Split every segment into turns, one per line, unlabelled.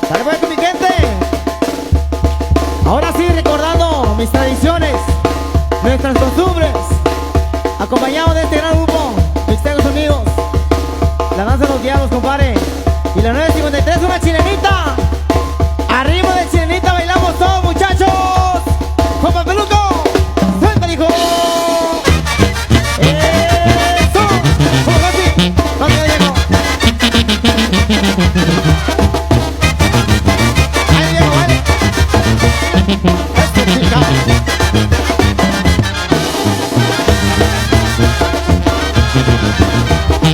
Dale pues, mi gente. Ahora sí, recordando mis tradiciones, nuestras costumbres, acompañados de este gran grupo, mis tegos amigos, la danza de los diablos, compadre. Y la 953, una chilenita. Arriba de chilenita bailamos todos, muchachos. ¡Juan Papeluco! ¡Suelta, hijo! ¡Eso! ¡Como casi! ¡Casi ya llego! ¡Ahí llego, vale! ¡Esto, chica!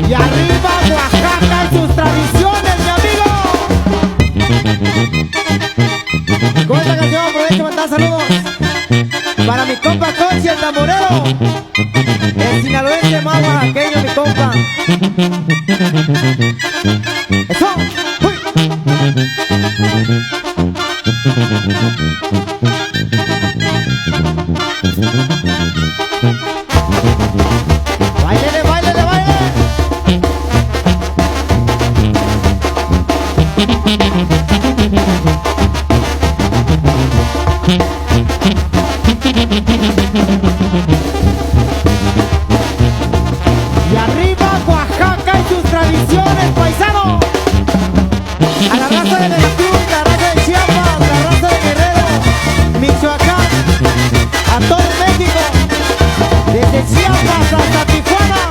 Y arriba Oaxaca y sus tradiciones, mi amigo. Con esta canción aprovecho para mandar saludos para mi compa Conchi, el tamborero, el sinaloense más oaxaqueño, mi compa. ¡Eso! ¡Uy! ¡Báilele, báilele, báilele! Y arriba Oaxaca y sus tradiciones, paisano. A la raza de Veracruz, la raza de Chiapas, la raza de Guerrero, Michoacán, a todo México, desde Chiapas hasta Tijuana.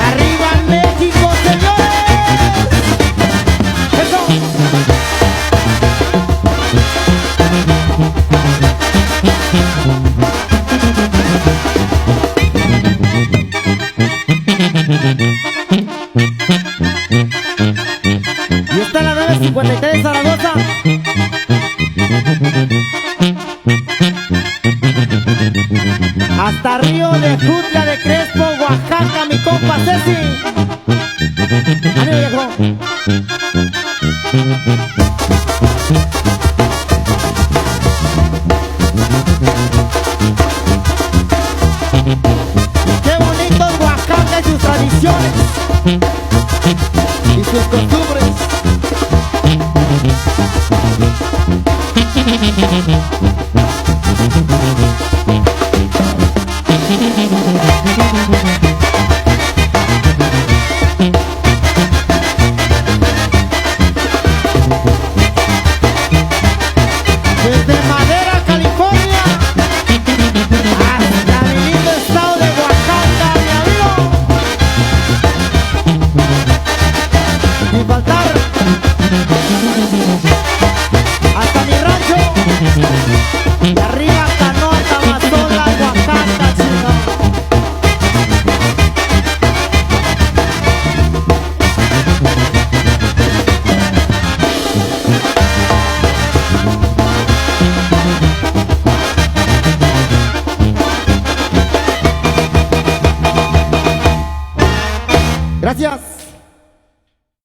¡Arriba México, señores! ¡Eso! Y está la 953 Zaragoza. Hasta Río de Jutla de Crespo, Oaxaca, mi compa Ceci. ¡Ánimo, viejo! ¡Qué bonito es Oaxaca y sus tradiciones! Y sus costumbres. Desde Madera, California, hasta mi lindo estado de Oaxaca, mi amigo. Sin faltar hasta mi rancho. Y arriba Canoa, Tamazola, Oaxaca, chico. Gracias.